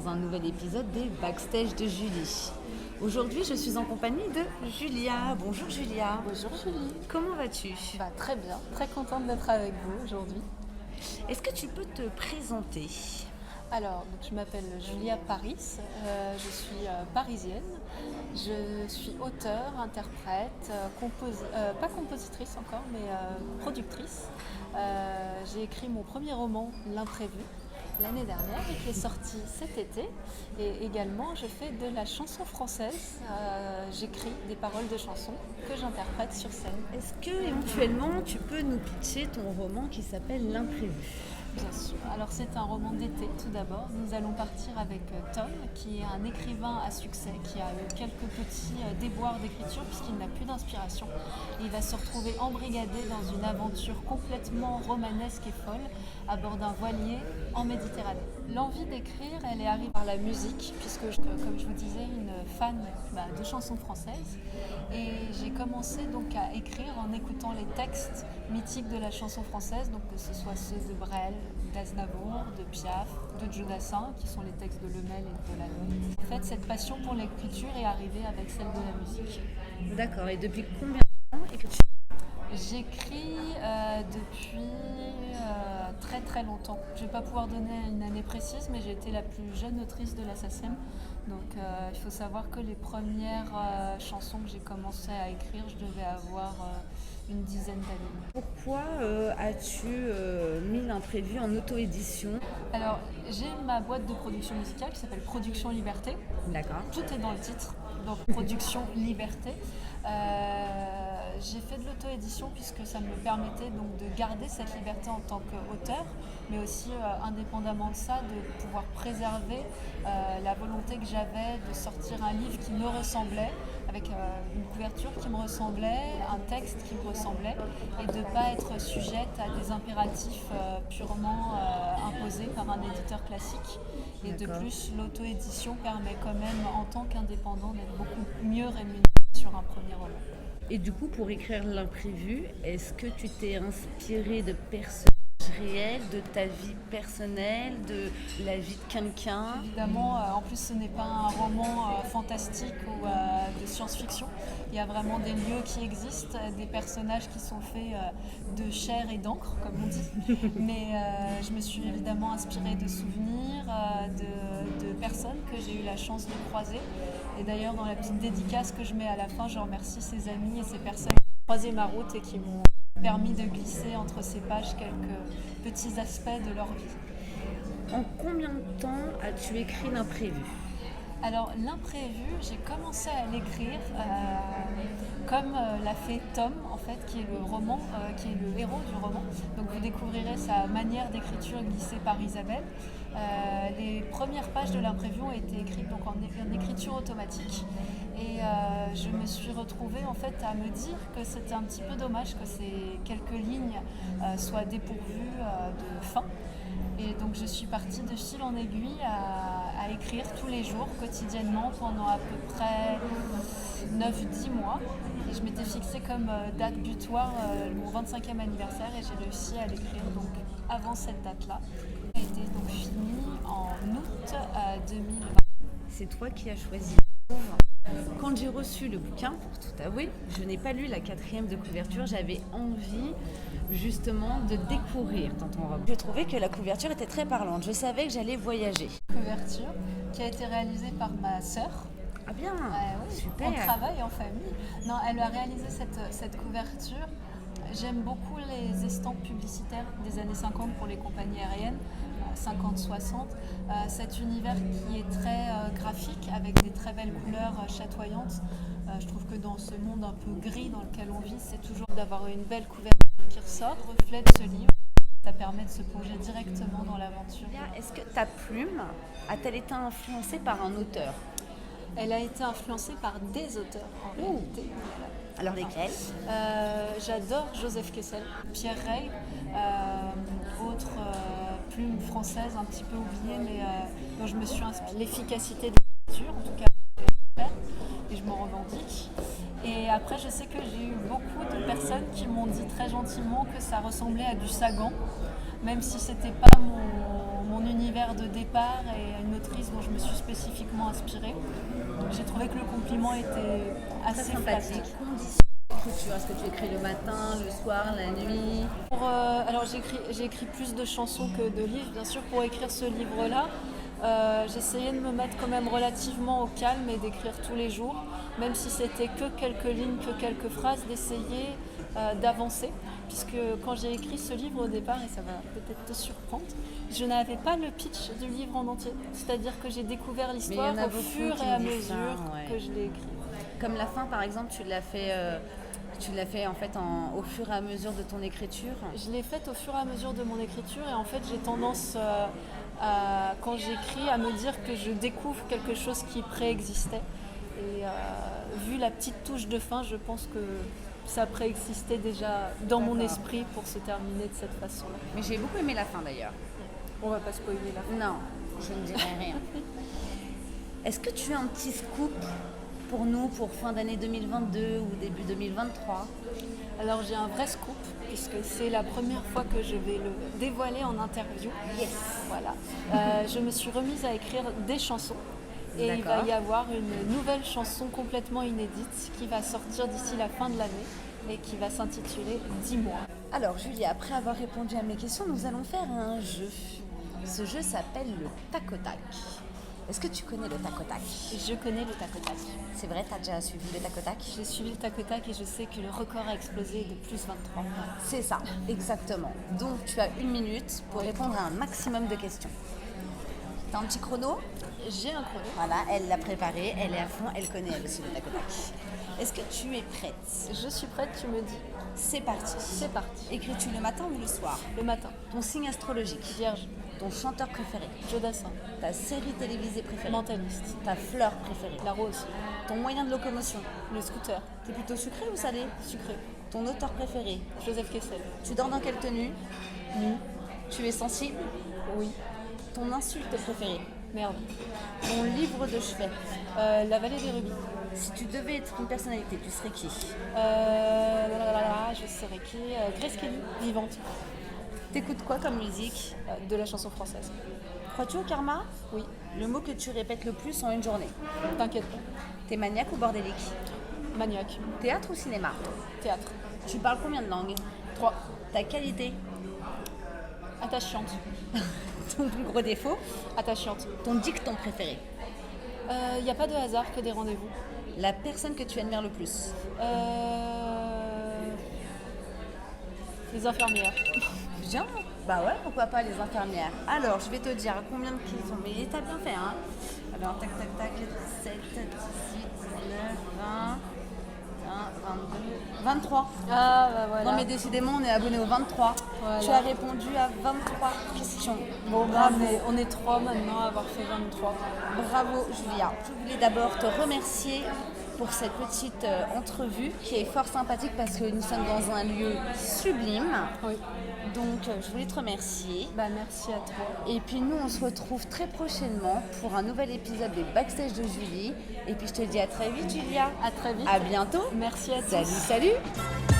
dans un nouvel épisode des Backstage de Julie. Aujourd'hui, je suis en compagnie de Julia. Bonjour Julia. Bonjour Julie. Comment vas-tu ? Très bien, très contente d'être avec vous aujourd'hui. Est-ce que tu peux te présenter ? Alors, je m'appelle Julia Paris, je suis parisienne, je suis auteure, interprète, pas compositrice encore, mais productrice. J'ai écrit mon premier roman, L'Imprévu, l'année dernière et qui est sorti cet été. Et également, je fais de la chanson française. J'écris des paroles de chansons que j'interprète sur scène. Est-ce que éventuellement tu peux nous pitcher ton roman qui s'appelle L'Imprévu ? Bien sûr. Alors c'est un roman d'été tout d'abord. Nous allons partir avec Tom, qui est un écrivain à succès, qui a eu quelques petits déboires d'écriture puisqu'il n'a plus d'inspiration. Il va se retrouver embrigadé dans une aventure complètement romanesque et folle à bord d'un voilier en Méditerranée. L'envie d'écrire, elle est arrivée par la musique, puisque comme je vous disais, une fan de chansons françaises. Et j'ai commencé donc à écrire en écoutant les textes mythiques de la chanson française, donc que ce soit ceux de Brel, d'Aznavour, de Piaf, de Jodassin, qui sont les textes de Lemel et de Lanoux. En fait, cette passion pour l'écriture est arrivée avec celle de la musique. D'accord, et depuis combien de temps écris-tu ? J'écris depuis très très longtemps. Je ne vais pas pouvoir donner une année précise, mais j'ai été la plus jeune autrice de la SACEM. Donc il faut savoir que les premières chansons que j'ai commencé à écrire, je devais avoir une dizaine d'années. Pourquoi as-tu mis L'Imprévu en auto-édition ? Alors, j'ai ma boîte de production musicale qui s'appelle Production Liberté. D'accord. Tout est dans le titre, donc Production Liberté. J'ai fait de l'auto-édition puisque ça me permettait donc de garder cette liberté en tant qu'auteur, mais aussi indépendamment de ça, de pouvoir préserver la volonté que j'avais de sortir un livre qui me ressemblait, avec une couverture qui me ressemblait, un texte qui me ressemblait, et de ne pas être sujette à des impératifs purement imposés par un éditeur classique. Et D'accord. De plus, l'auto-édition permet quand même, en tant qu'indépendant, d'être beaucoup mieux rémunéré sur un premier roman. Et du coup, pour écrire L'Imprévu, est-ce que tu t'es inspirée de personnages réels, de ta vie personnelle, de la vie de quelqu'un ? Évidemment, en plus ce n'est pas un roman fantastique ou de science-fiction. Il y a vraiment des lieux qui existent, des personnages qui sont faits de chair et d'encre, comme on dit. Mais je me suis évidemment inspirée de souvenirs, de personnes que j'ai eu la chance de croiser. Et d'ailleurs, dans la petite dédicace que je mets à la fin, je remercie ces amis et ces personnes qui ont croisé ma route et qui m'ont permis de glisser entre ces pages quelques petits aspects de leur vie. En combien de temps as-tu écrit L'Imprévu ? Alors, L'Imprévu, j'ai commencé à l'écrire comme l'a fait Tom, en fait, qui est le roman, qui est le héros du roman. Donc, vous découvrirez sa manière d'écriture glissée par Isabelle. Les premières pages de L'Imprévu ont été écrites donc, en écriture automatique. Et je me suis retrouvée en fait à me dire que c'était un petit peu dommage que ces quelques lignes soient dépourvues de fin. Et donc je suis partie de fil en aiguille à écrire tous les jours, quotidiennement, pendant à peu près 9-10 mois. Et je m'étais fixée comme date butoir mon 25e anniversaire et j'ai réussi à l'écrire donc avant cette date-là. Elle a été donc finie en août 2020. C'est toi qui as choisi. Quand j'ai reçu le bouquin, pour tout avouer, je n'ai pas lu la 4e de couverture, j'avais envie justement de découvrir dans ton roman. Je trouvais que la couverture était très parlante, je savais que j'allais voyager. Couverture qui a été réalisée par ma sœur. Ah bien, Oui, super. On travaille en famille. Non, elle a réalisé cette couverture. J'aime beaucoup les estampes publicitaires des années 50 pour les compagnies aériennes, 50-60. Cet univers qui est très graphique, avec des très belles couleurs chatoyantes. Je trouve que dans ce monde un peu gris dans lequel on vit, c'est toujours d'avoir une belle couverture qui ressort, reflète ce livre. Ça permet de se plonger directement dans l'aventure. Est-ce que ta plume a-t-elle été influencée par un auteur ? Elle a été influencée par des auteurs en réalité. Alors lesquels ? J'adore Joseph Kessel, Pierre Rey, autre plume française un petit peu oubliée, mais dont je me suis inspirée. L'efficacité de l'écriture, en tout cas, et je m'en revendique. Et après, je sais que j'ai eu beaucoup de personnes qui m'ont dit très gentiment que ça ressemblait à du Sagan, même si c'était pas mon mon univers de départ et une autrice dont je me suis spécifiquement inspirée. J'ai trouvé que le compliment était Très assez sympathique. flatteur. Condition d'écriture, est-ce que tu écris le matin, le soir, la nuit? Alors j'ai écrit plus de chansons que de livres, bien sûr, pour écrire ce livre-là. J'essayais de me mettre quand même relativement au calme et d'écrire tous les jours, même si c'était que quelques lignes, que quelques phrases, d'essayer d'avancer. Puisque quand j'ai écrit ce livre au départ, et ça va peut-être te surprendre, je n'avais pas le pitch du livre en entier. C'est-à-dire que j'ai découvert l'histoire au fur et à mesure que je l'ai écrit. Comme la fin, par exemple, tu l'as fait en fait au fur et à mesure de ton écriture. Je l'ai faite au fur et à mesure de mon écriture et en fait j'ai tendance quand j'écris à me dire que je découvre quelque chose qui préexistait. Et vu la petite touche de fin, je pense que ça préexistait déjà dans mon esprit pour se terminer de cette façon-là. Mais j'ai beaucoup aimé la fin d'ailleurs. On va pas spoiler la fin. Non, je ne dirai rien. Est-ce que tu as un petit scoop pour nous pour fin d'année 2022 ou début 2023? Alors j'ai un vrai scoop puisque c'est la première fois que je vais le dévoiler en interview. Yes. Voilà. Je me suis remise à écrire des chansons et il va D'accord. y avoir une nouvelle chanson complètement inédite qui va sortir d'ici la fin de l'année et qui va s'intituler 10 mois. Alors Julie, après avoir répondu à mes questions, nous allons faire un jeu. Ce jeu s'appelle le tac au tac. Est-ce que tu connais le tac au tac? Je connais le tac au tac. C'est vrai, tu as déjà suivi le tac au tac? J'ai suivi le tac au tac et je sais que le record a explosé de plus 23. C'est ça, exactement. Donc tu as 1 minute pour répondre à un maximum de questions. T'as un petit chrono? J'ai un chrono. Voilà, elle l'a préparé, elle est à fond, elle connaît elle aussi le tac au tac. Est-ce que tu es prête? Je suis prête, tu me dis. C'est parti. C'est parti. Écris-tu le matin ou le soir? Le matin. Ton signe astrologique? Vierge. Ton chanteur préféré? Jodassin. Ta série télévisée préférée? Mentaliste. Ta fleur préférée? La rose. Ton moyen de locomotion? Le scooter. T'es plutôt sucré ou salé? Sucré. Ton auteur préféré? Joseph Kessel. Tu dors dans quelle tenue? Nu. Tu es sensible? Oui. Ton insulte préférée? Merde. Ton livre de chevet? La vallée des rubis. Si tu devais être une personnalité, tu serais qui? Je serais qui Grace Kelly, vivante. T'écoutes quoi comme musique? De la chanson française. Crois-tu au karma? Oui. Le mot que tu répètes le plus en une journée? T'inquiète pas. T'es maniaque ou bordélique? Maniaque. Théâtre ou cinéma? Théâtre. Tu parles combien de langues? 3. Ta qualité? Attachante. Ton plus gros défaut? Attachante. Ton dicton préféré? Il n'y a pas de hasard que des rendez-vous. La personne que tu admires le plus? Les infirmières. Bien. Bah ouais, pourquoi pas les infirmières. Alors, je vais te dire combien de questions. Mais t'as bien fait, hein? Alors, tac, tac, tac, 17, 18, 19, 20, 22, 23. Ah bah voilà. Non mais décidément, on est abonné au 23. Voilà. Tu as répondu à 23 questions. Bon, Bravo. on est 3 maintenant à avoir fait 23. Bravo Julia. Je voulais d'abord te remercier pour cette petite entrevue qui est fort sympathique parce que nous sommes dans un lieu sublime. Oui. Donc je voulais te remercier. Bah merci à toi. Et puis nous on se retrouve très prochainement pour un nouvel épisode des Backstage de Julie. Et puis je te dis à très vite Julia. À très vite. À bientôt. Merci à tous. Salut, salut.